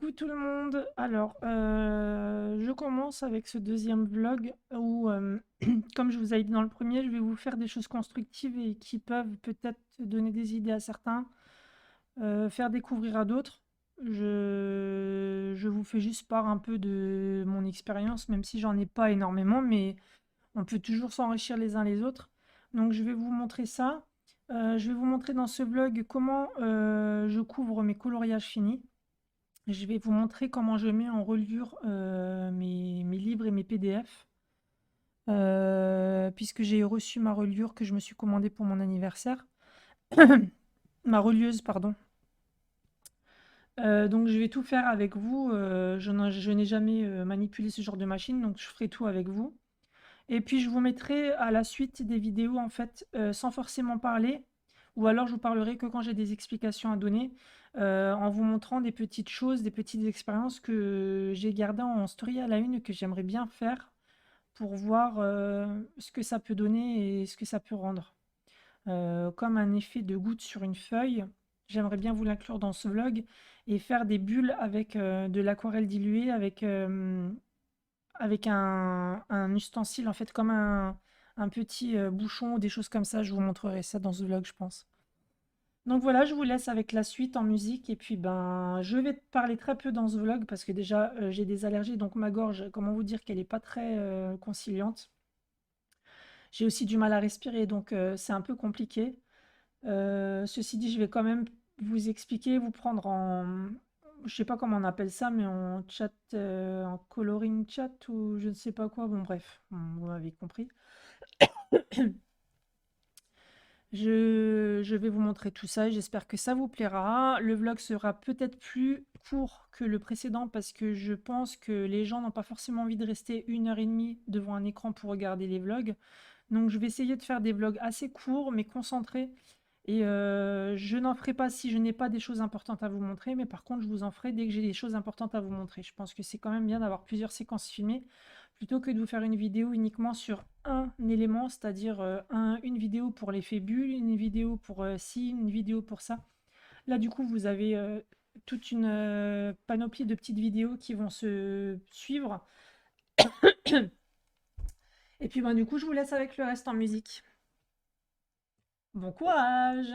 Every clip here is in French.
Coucou tout le monde. Alors, je commence avec ce deuxième vlog où, comme je vous avais dit dans le premier, je vais vous faire des choses constructives et qui peuvent peut-être donner des idées à certains, faire découvrir à d'autres. Je vous fais juste part un peu de mon expérience, même si j'en ai pas énormément, mais on peut toujours s'enrichir les uns les autres. Donc, je vais vous montrer ça. Je vais vous montrer dans ce vlog comment je couvre mes coloriages finis. Je vais vous montrer comment je mets en reliure mes livres et mes PDF, puisque j'ai reçu ma reliure que je me suis commandée pour mon anniversaire. Ma relieuse, pardon. Donc je vais tout faire avec vous. Je n'ai jamais manipulé ce genre de machine, donc je ferai tout avec vous. Et puis je vous mettrai à la suite des vidéos en fait sans forcément parler, ou alors je vous parlerai que quand j'ai des explications à donner, en vous montrant des petites choses, des petites expériences que j'ai gardées en story à la une et que j'aimerais bien faire pour voir ce que ça peut donner et ce que ça peut rendre. Comme un effet de goutte sur une feuille, j'aimerais bien vous l'inclure dans ce vlog et faire des bulles avec de l'aquarelle diluée, avec un ustensile, en fait, comme un petit bouchon ou des choses comme ça. Je vous montrerai ça dans ce vlog, je pense. Donc voilà, je vous laisse avec la suite en musique. Et puis, ben, je vais parler très peu dans ce vlog parce que déjà, j'ai des allergies. Donc ma gorge, comment vous dire qu'elle n'est pas très conciliante. J'ai aussi du mal à respirer, donc c'est un peu compliqué. Ceci dit, je vais quand même vous expliquer, vous prendre en... Je sais pas comment on appelle ça, mais en chat, en coloring chat ou je ne sais pas quoi. Bon, bref, vous m'avez compris. Je vais vous montrer tout ça et j'espère que ça vous plaira. Le vlog sera peut-être plus court que le précédent parce que je pense que les gens n'ont pas forcément envie de rester 1 heure et demie devant un écran pour regarder les vlogs. Donc je vais essayer de faire des vlogs assez courts mais concentrés. Et je n'en ferai pas si je n'ai pas des choses importantes à vous montrer, mais par contre, je vous en ferai dès que j'ai des choses importantes à vous montrer. Je pense que c'est quand même bien d'avoir plusieurs séquences filmées, plutôt que de vous faire une vidéo uniquement sur un élément, c'est-à-dire une vidéo pour l'effet bulle, une vidéo pour ci, une vidéo pour ça. Là, du coup, vous avez toute une panoplie de petites vidéos qui vont se suivre. Et puis, ben, du coup, je vous laisse avec le reste en musique. Bon courage!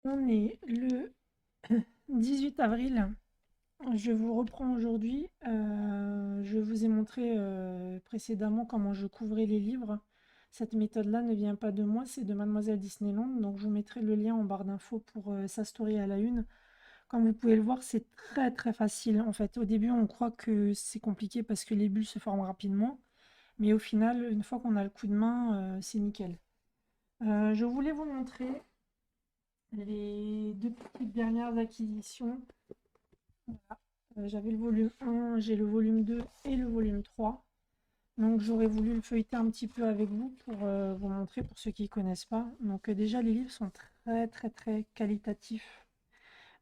On est le 18 avril. Je vous reprends aujourd'hui. Je vous ai montré précédemment comment je couvrais les livres. Cette méthode-là ne vient pas de moi, c'est de Mademoiselle Disneyland. Donc je vous mettrai le lien en barre d'infos pour sa story à la une. Comme vous pouvez le voir, c'est très très facile. En fait, au début, on croit que c'est compliqué parce que les bulles se forment rapidement. Mais au final, une fois qu'on a le coup de main, c'est nickel. Je voulais vous montrer les deux petites dernières acquisitions. Voilà. J'avais le volume 1, j'ai le volume 2 et le volume 3. Donc j'aurais voulu le feuilleter un petit peu avec vous pour vous montrer pour ceux qui ne connaissent pas. Donc déjà les livres sont très très très qualitatifs.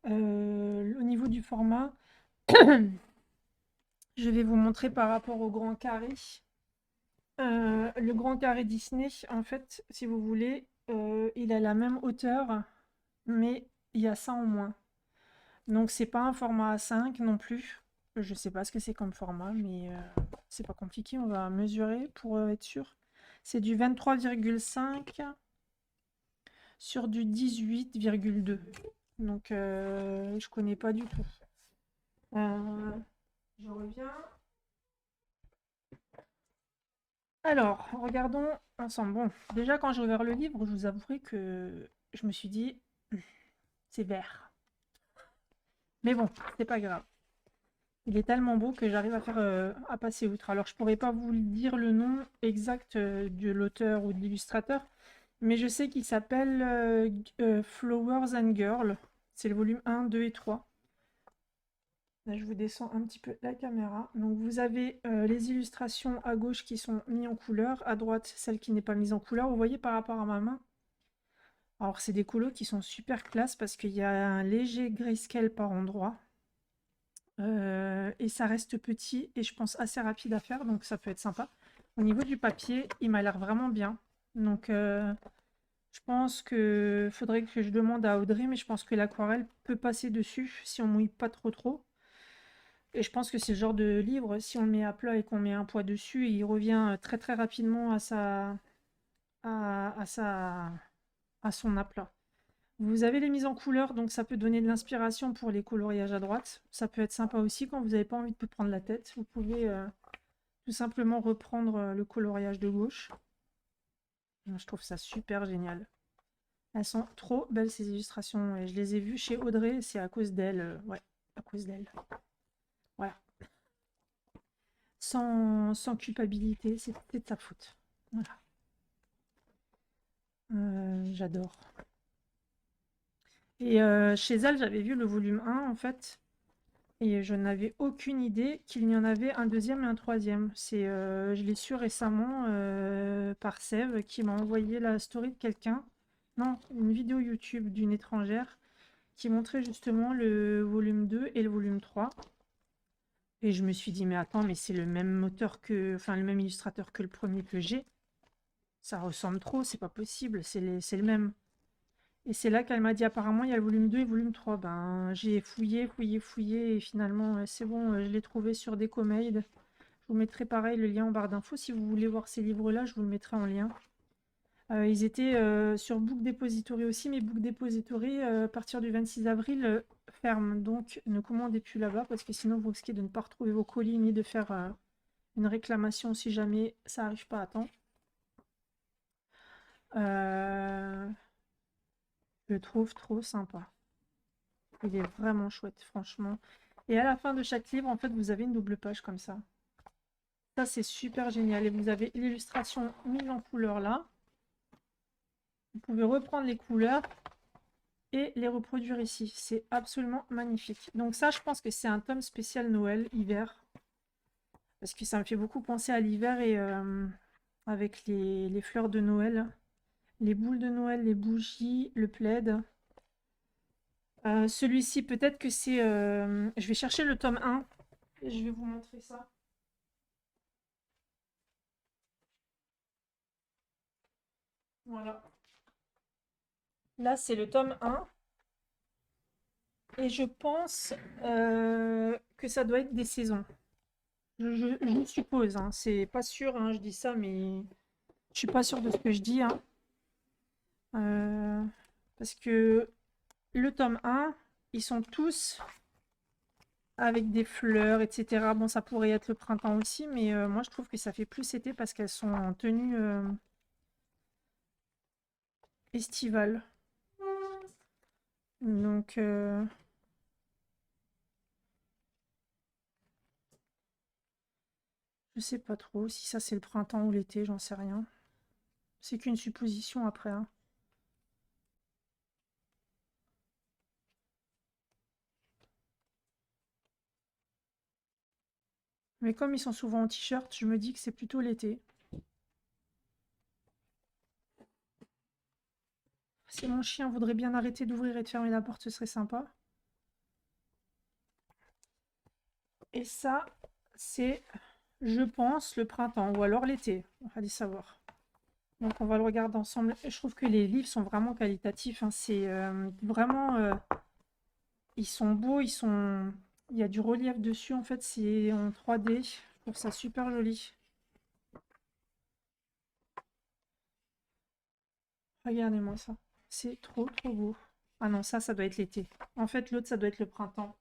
Au niveau du format, je vais vous montrer par rapport au grand carré. Le grand carré Disney, en fait, si vous voulez, il a la même hauteur, mais il y a ça en moins. Donc c'est pas un format A5 non plus. Je sais pas ce que c'est comme format, mais c'est pas compliqué. On va mesurer pour être sûr. C'est du 23,5 sur du 18,2. Donc je connais pas du tout. Je reviens. Alors, regardons ensemble. Bon, déjà quand j'ai ouvert le livre, je vous avouerai que je me suis dit, c'est vert. Mais bon, c'est pas grave. Il est tellement beau que j'arrive à faire à passer outre. Alors, je pourrais pas vous dire le nom exact de l'auteur ou de l'illustrateur, mais je sais qu'il s'appelle Flowers and Girl. C'est le volume 1, 2 et 3. Là, je vous descends un petit peu la caméra. Donc, vous avez les illustrations à gauche qui sont mises en couleur, à droite, celle qui n'est pas mise en couleur. Vous voyez par rapport à ma main. Alors, c'est des colos qui sont super classe parce qu'il y a un léger grayscale par endroit. Et ça reste petit et je pense assez rapide à faire, donc ça peut être sympa. Au niveau du papier, il m'a l'air vraiment bien. Donc, je pense que faudrait que je demande à Audrey, mais je pense que l'aquarelle peut passer dessus si on mouille pas trop trop. Et je pense que c'est le genre de livre, si on le met à plat et qu'on met un poids dessus, il revient très très rapidement à sa, à son aplat. Vous avez les mises en couleur, donc ça peut donner de l'inspiration pour les coloriages à droite. Ça peut être sympa aussi quand vous n'avez pas envie de prendre la tête. Vous pouvez tout simplement reprendre le coloriage de gauche. Je trouve ça super génial. Elles sont trop belles ces illustrations et je les ai vues chez Audrey, c'est à cause d'elle. Ouais, à cause d'elle. Voilà. Sans culpabilité, c'est de sa faute. Voilà. J'adore. Et chez elle, j'avais vu le volume 1 en fait. Et je n'avais aucune idée qu'il y en avait un deuxième et un troisième. Je l'ai su récemment par Sève qui m'a envoyé la story de quelqu'un. Non, une vidéo YouTube d'une étrangère qui montrait justement le volume 2 et le volume 3. Et je me suis dit, mais attends, mais c'est le même moteur que, enfin le même illustrateur que le premier que j'ai. Ça ressemble trop, c'est pas possible, c'est le même. Et c'est là qu'elle m'a dit apparemment il y a le volume 2 et le volume 3. Ben j'ai fouillé, fouillé, fouillé et finalement c'est bon, je l'ai trouvé sur Decomade. Je vous mettrai pareil le lien en barre d'infos. Si vous voulez voir ces livres-là, je vous le mettrai en lien. Ils étaient sur Book Depository aussi, mais Book Depository à partir du 26 avril ferme. Donc ne commandez plus là-bas parce que sinon vous risquez de ne pas retrouver vos colis ni de faire une réclamation si jamais ça n'arrive pas à temps. Je le trouve trop sympa. Il est vraiment chouette, franchement. Et à la fin de chaque livre, en fait, vous avez une double page comme ça. Ça, c'est super génial. Et vous avez l'illustration mise en couleur là. Vous pouvez reprendre les couleurs et les reproduire ici. C'est absolument magnifique. Donc ça, je pense que c'est un tome spécial Noël, hiver. Parce que ça me fait beaucoup penser à l'hiver et avec les fleurs de Noël. Les boules de Noël, les bougies, le plaid. Celui-ci, peut-être que c'est... je vais chercher le tome 1 et je vais vous montrer ça. Voilà. Là, c'est le tome 1. Et je pense que ça doit être des saisons. Je suppose, hein. C'est pas sûr, hein, je dis ça, mais je suis pas sûre de ce que je dis, hein. Euh, parce que le tome 1, ils sont tous avec des fleurs, etc. Bon, ça pourrait être le printemps aussi, mais moi je trouve que ça fait plus été parce qu'elles sont en tenue estivale. Donc, je sais pas trop si ça c'est le printemps ou l'été, j'en sais rien. C'est qu'une supposition après, hein. Mais comme ils sont souvent en t-shirt, je me dis que c'est plutôt l'été. Si mon chien voudrait bien arrêter d'ouvrir et de fermer la porte, ce serait sympa. Et ça, c'est, je pense, le printemps ou alors l'été. On va aller savoir. Donc on va le regarder ensemble. Je trouve que les livres sont vraiment qualitatifs, hein. C'est vraiment... ils sont beaux, il y a du relief dessus. En fait, c'est en 3D. Je trouve ça super joli. Regardez-moi ça. C'est trop, trop beau. Ah non, ça doit être l'été. En fait, l'autre, ça doit être le printemps.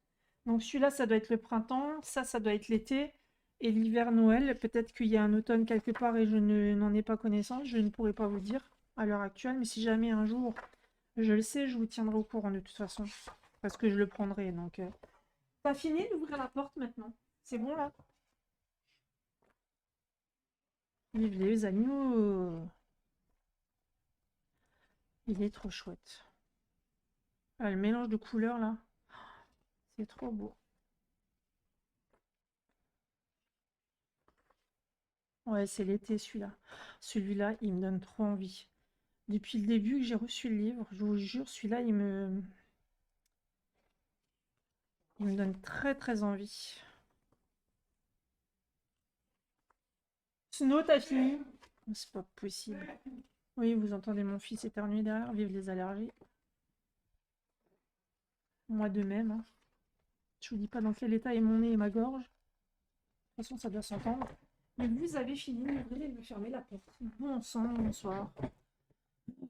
Donc celui-là, ça doit être le printemps. Ça doit être l'été. Et l'hiver Noël, peut-être qu'il y a un automne quelque part et je n'en ai pas connaissance, je ne pourrais pas vous dire à l'heure actuelle, mais si jamais un jour je le sais, je vous tiendrai au courant de toute façon, parce que je le prendrai. Donc, t'as fini d'ouvrir la porte maintenant? C'est bon là? Vive les agneaux! Il est trop chouette. Ah, le mélange de couleurs là, c'est trop beau. Ouais, c'est l'été celui-là. Celui-là, il me donne trop envie. Depuis le début que j'ai reçu le livre, je vous jure, celui-là, il me donne très très envie. Snow, t'as fini? C'est pas possible. Oui, vous entendez mon fils éternuer derrière, vive les allergies. Moi de même, hein. Je vous dis pas dans quel état est mon nez et ma gorge. De toute façon, ça doit s'entendre. Mais vous avez fini d'ouvrir et de fermer la porte. Bon sang, bonsoir.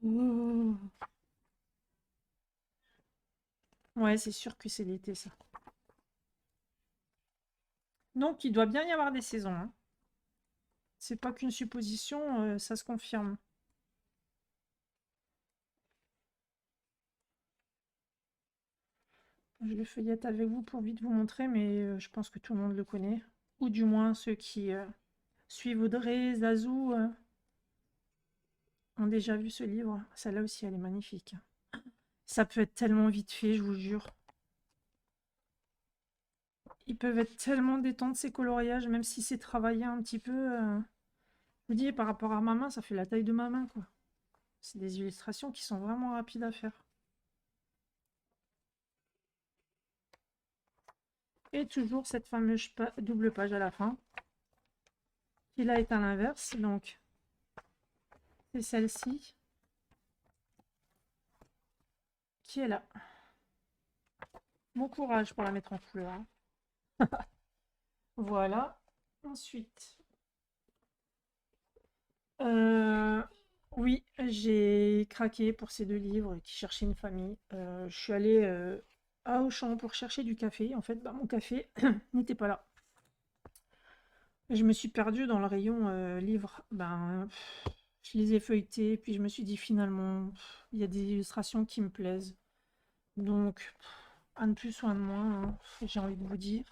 Oh. Ouais, c'est sûr que c'est l'été, ça. Donc, il doit bien y avoir des saisons, hein. C'est pas qu'une supposition, ça se confirme. Je le feuillette avec vous pour vite vous montrer, mais je pense que tout le monde le connaît. Ou du moins ceux qui suivent Audrey, Zazou ont déjà vu ce livre. Celle-là aussi, elle est magnifique. Ça peut être tellement vite fait, je vous jure. Ils peuvent être tellement détentes ces coloriages, même si c'est travaillé un petit peu. Je vous dis, par rapport à ma main, ça fait la taille de ma main, quoi. C'est des illustrations qui sont vraiment rapides à faire. Et toujours cette fameuse double page à la fin, qui là est à l'inverse, donc c'est celle-ci qui est là. Bon courage pour la mettre en couleur, hein. Voilà. Ensuite, euh, oui, j'ai craqué pour ces deux livres qui cherchaient une famille. Je suis allée à Auchan pour chercher du café. En fait, bah, mon café n'était pas là. Je me suis perdue dans le rayon livres. Ben, je les ai feuilletés, puis je me suis dit finalement, il y a des illustrations qui me plaisent. Donc, un de plus ou un de moins, hein, j'ai envie de vous dire.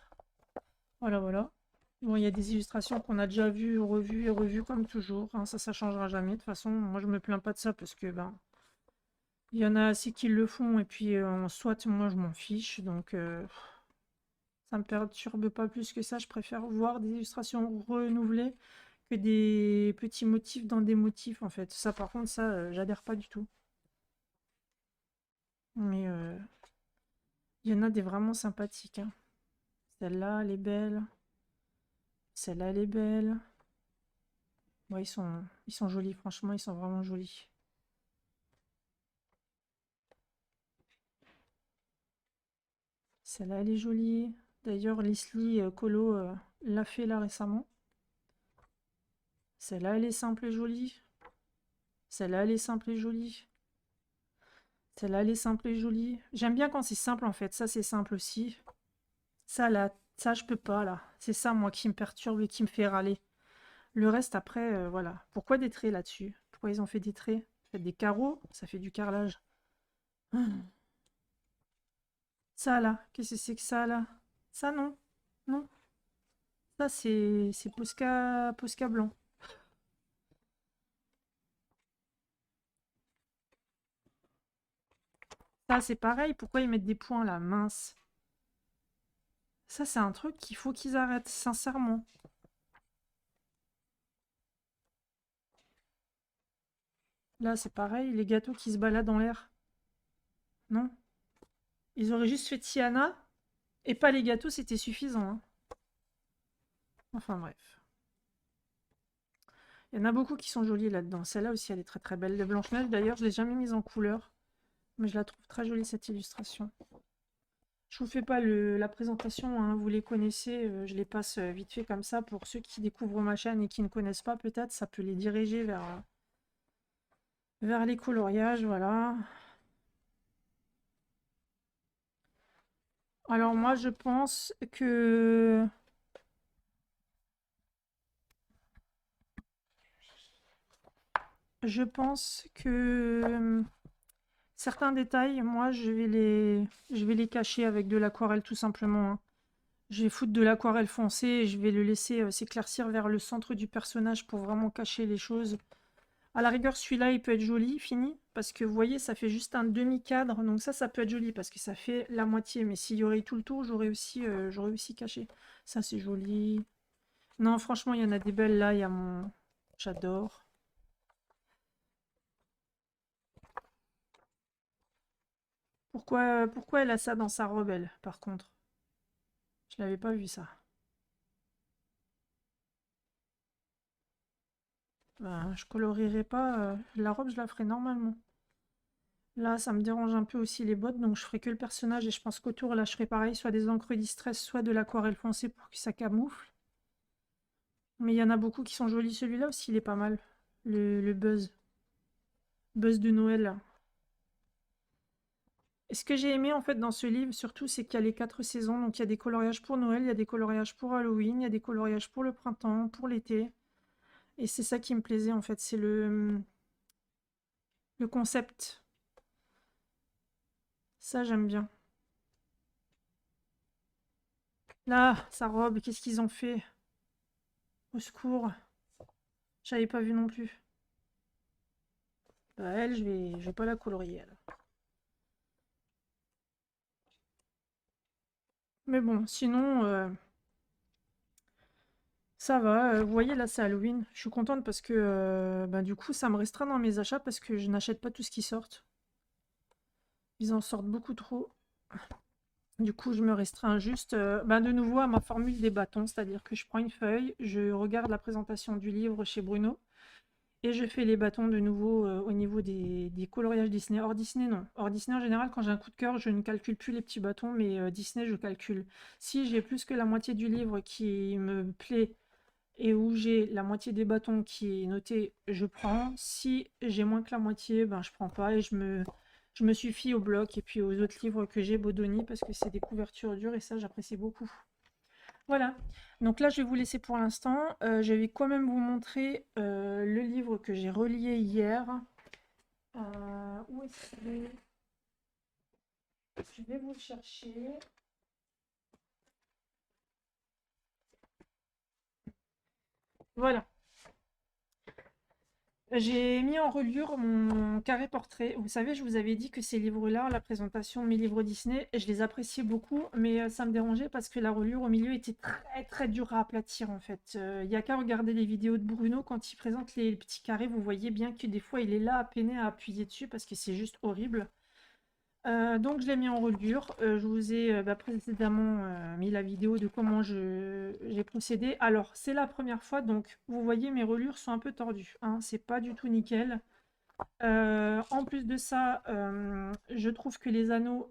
Voilà, voilà. Bon, il y a des illustrations qu'on a déjà vues, revues et revues comme toujours, hein, ça changera jamais. De toute façon, moi je me plains pas de ça parce que ben, il y en a assez qui le font et puis en soit moi je m'en fiche, donc ça me perturbe pas plus que ça. Je préfère voir des illustrations renouvelées que des petits motifs dans des motifs en fait. Ça par contre, ça, j'adhère pas du tout. Mais il y en a des vraiment sympathiques, hein. Celle-là, elle est belle. Celle-là, elle est belle. Ouais, ils sont jolis, franchement, ils sont vraiment jolis. Celle-là, elle est jolie. D'ailleurs, Leslie Colo l'a fait là récemment. Celle-là, elle est simple et jolie. Celle-là, elle est simple et jolie. Celle-là, elle est simple et jolie. J'aime bien quand c'est simple en fait. Ça, c'est simple aussi. Ça, là, ça, je peux pas là. C'est ça, moi, qui me perturbe et qui me fait râler. Le reste, après, voilà. Pourquoi des traits là-dessus? Pourquoi ils ont fait des traits? Faites des carreaux, ça fait du carrelage. Hum. Ça, là, qu'est-ce que c'est que ça, là? Ça, non. Non. Ça, c'est Posca blanc. Ça, c'est pareil. Pourquoi ils mettent des points là? Mince. Ça, c'est un truc qu'il faut qu'ils arrêtent, sincèrement. Là, c'est pareil. Les gâteaux qui se baladent dans l'air. Non? Ils auraient juste fait Tiana et pas les gâteaux, c'était suffisant, hein. Enfin, bref. Il y en a beaucoup qui sont jolis là-dedans. Celle-là aussi, elle est très très belle. De Blanche-Neige, d'ailleurs, je ne l'ai jamais mise en couleur. Mais je la trouve très jolie, cette illustration. Je vous fais pas la présentation, hein, vous les connaissez. Je les passe vite fait comme ça. Pour ceux qui découvrent ma chaîne et qui ne connaissent pas, peut-être, ça peut les diriger vers les coloriages, voilà. Alors moi, je pense que je pense que certains détails, moi, je vais les cacher avec de l'aquarelle tout simplement, hein. Je vais foutre de l'aquarelle foncée et je vais le laisser s'éclaircir vers le centre du personnage pour vraiment cacher les choses. À la rigueur, celui-là, il peut être joli, fini, parce que vous voyez, ça fait juste un demi-cadre, donc ça peut être joli, parce que ça fait la moitié, mais s'il y aurait eu tout le tour, j'aurais aussi caché. Ça, c'est joli. Non, franchement, il y en a des belles, là, il y a mon... J'adore. Pourquoi elle a ça dans sa robe, elle, par contre? Je l'avais pas vu, ça. Ben, je colorierai pas, la robe, je la ferai normalement. Là, ça me dérange un peu aussi les bottes, donc je ferai que le personnage et je pense qu'autour, là, je ferai pareil, soit des encres distress, soit de l'aquarelle foncée pour que ça camoufle. Mais il y en a beaucoup qui sont jolis. Celui-là aussi, il est pas mal. Le Buzz. Buzz de Noël, là. Et ce que j'ai aimé, en fait, dans ce livre, surtout, c'est qu'il y a les 4 saisons. Donc, il y a des coloriages pour Noël, il y a des coloriages pour Halloween, il y a des coloriages pour le printemps, pour l'été. Et c'est ça qui me plaisait, en fait. C'est le concept. Ça, j'aime bien. Là, sa robe, qu'est-ce qu'ils ont fait? Au secours. J'avais pas vu non plus. Bah, elle, je vais pas la colorier, elle. Mais bon, sinon, ça va. Vous voyez, là, c'est Halloween. Je suis contente parce que, bah, du coup, ça me restreint dans mes achats parce que je n'achète pas tout ce qui sort. Ils en sortent beaucoup trop. Du coup, je me restreins juste, bah, de nouveau à ma formule des bâtons, c'est-à-dire que je prends une feuille, je regarde la présentation du livre chez Bruno et je fais les bâtons de nouveau au niveau des coloriages Disney. Hors Disney, non. Hors Disney, en général, quand j'ai un coup de cœur, je ne calcule plus les petits bâtons, mais Disney, je calcule. Si j'ai plus que la moitié du livre qui me plaît et où j'ai la moitié des bâtons qui est noté, je prends. Si j'ai moins que la moitié, ben je prends pas et je me suffis au bloc et puis aux autres livres que j'ai, Bodoni, parce que c'est des couvertures dures et ça, j'apprécie beaucoup. Voilà. Donc là, je vais vous laisser pour l'instant. Je vais quand même vous montrer le livre que j'ai relié hier. Où est-ce qu'il est? Je vais vous le chercher. Voilà. J'ai mis en reliure mon carré portrait. Vous savez, je vous avais dit que ces livres-là, la présentation de mes livres Disney, je les appréciais beaucoup, mais ça me dérangeait parce que la reliure au milieu était très très dure à aplatir en fait. Il n'y a qu'à regarder les vidéos de Bruno quand il présente les petits carrés, vous voyez bien que des fois il est là à peiner à appuyer dessus parce que c'est juste horrible. Donc je l'ai mis en reliure. Je vous ai bah, précédemment mis la vidéo de comment j'ai procédé. Alors c'est la première fois, donc vous voyez mes reliures sont un peu tordues, hein, c'est pas du tout nickel. En plus de ça, je trouve que les anneaux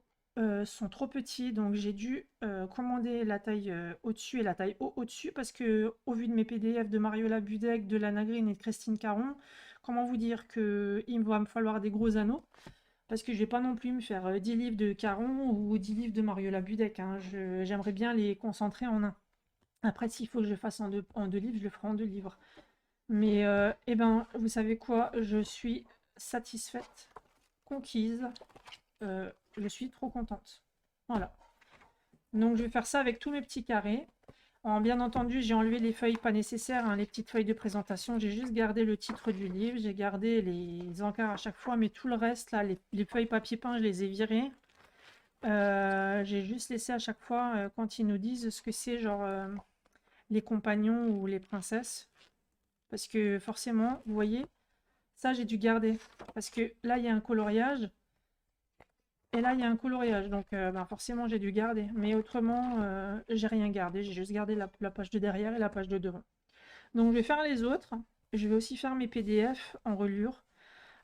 sont trop petits, donc j'ai dû commander la taille au-dessus et la taille au-dessus parce que au vu de mes PDF de Mariola Budek, de Lana Green et de Christine Caron, comment vous dire que il va me falloir des gros anneaux. Parce que je vais pas non plus me faire 10 livres de Caron ou 10 livres de Mariola Budek, hein. J'aimerais bien les concentrer en un. Après, s'il faut que je fasse en deux livres, je le ferai en 2 livres. Mais, eh ben, vous savez quoi? Je suis satisfaite, conquise. Je suis trop contente. Voilà. Donc, je vais faire ça avec tous mes petits carrés. Bien entendu, j'ai enlevé les feuilles pas nécessaires, hein, les petites feuilles de présentation. J'ai juste gardé le titre du livre, j'ai gardé les encarts à chaque fois, mais tout le reste, là, les feuilles papier peint, je les ai virées. J'ai juste laissé à chaque fois, quand ils nous disent ce que c'est, genre les compagnons ou les princesses. Parce que forcément, vous voyez, ça j'ai dû garder. Parce que là, il y a un coloriage. Et là, il y a un coloriage, donc ben, forcément, j'ai dû garder. Mais autrement, j'ai rien gardé. J'ai juste gardé la page de derrière et la page de devant. Donc, je vais faire les autres. Je vais aussi faire mes PDF en reliure.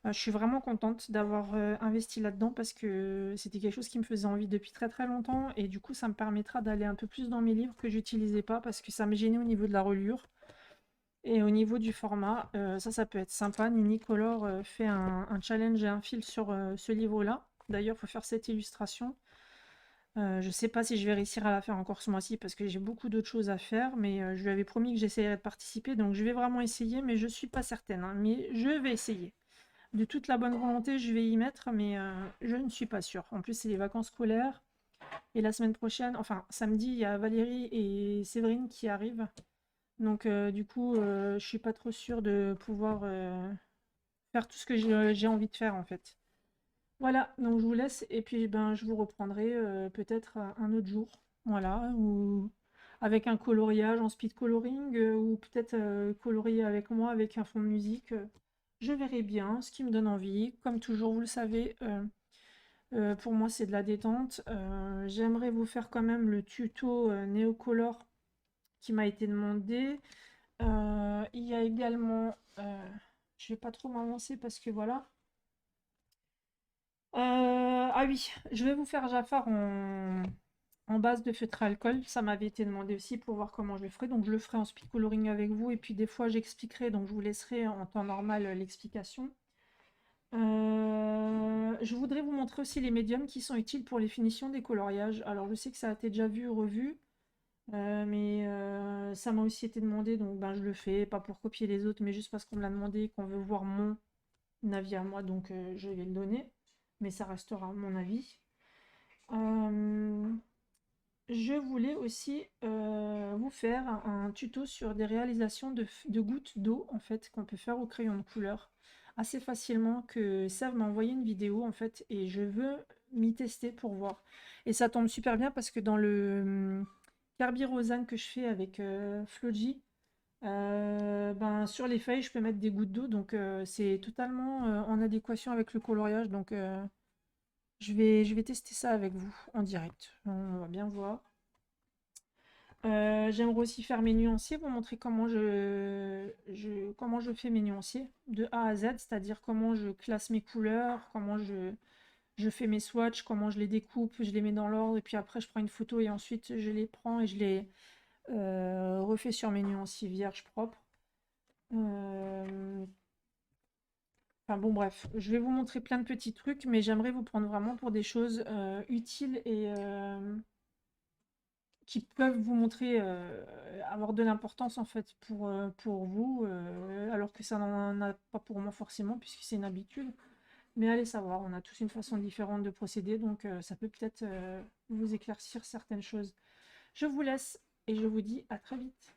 Je suis vraiment contente d'avoir investi là-dedans parce que c'était quelque chose qui me faisait envie depuis très très longtemps. Et du coup, ça me permettra d'aller un peu plus dans mes livres que j'utilisais pas parce que ça me gênait au niveau de la reliure. Et au niveau du format, ça peut être sympa. Nini Color fait un challenge et un fil sur ce livre-là. D'ailleurs, il faut faire cette illustration. Je sais pas si je vais réussir à la faire encore ce mois-ci parce que j'ai beaucoup d'autres choses à faire, mais je lui avais promis que j'essayerais de participer, donc je vais vraiment essayer, mais je suis pas certaine, hein, mais je vais essayer. De toute la bonne volonté, je vais y mettre, mais je ne suis pas sûre. En plus, c'est les vacances scolaires et la semaine prochaine, enfin samedi, il y a Valérie et Séverine qui arrivent. Donc du coup, je suis pas trop sûre de pouvoir faire tout ce que j'ai envie de faire en fait. Voilà, donc je vous laisse et puis ben je vous reprendrai peut-être un autre jour. Voilà, ou avec un coloriage en speed coloring ou peut-être colorier avec moi avec un fond de musique. Je verrai bien ce qui me donne envie. Comme toujours, vous le savez, pour moi c'est de la détente. J'aimerais vous faire quand même le tuto Neocolor qui m'a été demandé. Il y a également, je vais pas trop m'avancer parce que voilà. Ah oui, je vais vous faire Jafar en base de feutre à alcool. Ça m'avait été demandé aussi pour voir comment je le ferai. Donc je le ferai en speed coloring avec vous. Et puis des fois j'expliquerai. Donc je vous laisserai en temps normal l'explication. Je voudrais vous montrer aussi les médiums qui sont utiles pour les finitions des coloriages. Alors je sais que ça a été déjà vu, revu. Mais ça m'a aussi été demandé. Donc ben, je le fais. Pas pour copier les autres. Mais juste parce qu'on me l'a demandé et qu'on veut voir mon avis à moi. Donc je vais le donner. Mais ça restera mon avis. Euh, je voulais aussi vous faire un tuto sur des réalisations de gouttes d'eau en fait qu'on peut faire au crayon de couleur assez facilement que Sève m'a envoyé une vidéo en fait et je veux m'y tester pour voir. Et ça tombe super bien parce que dans le Carbi Rosanne que je fais avec Floji, ben, sur les feuilles je peux mettre des gouttes d'eau donc c'est totalement en adéquation avec le coloriage donc je vais tester ça avec vous en direct. On va bien voir. J'aimerais aussi faire mes nuanciers, vous montrer comment je fais mes nuanciers de A à Z, c'est-à-dire comment je classe mes couleurs, comment je fais mes swatchs, comment je les découpe, je les mets dans l'ordre, et puis après je prends une photo et ensuite je les prends et je les refais sur mes nuanciers vierges propres. Euh, Enfin bon, bref, je vais vous montrer plein de petits trucs, mais j'aimerais vous prendre vraiment pour des choses utiles et qui peuvent vous montrer avoir de l'importance en fait pour vous, alors que ça n'en a pas pour moi forcément, puisque c'est une habitude. Mais allez savoir, on a tous une façon différente de procéder, donc ça peut peut-être vous éclaircir certaines choses. Je vous laisse et je vous dis à très vite.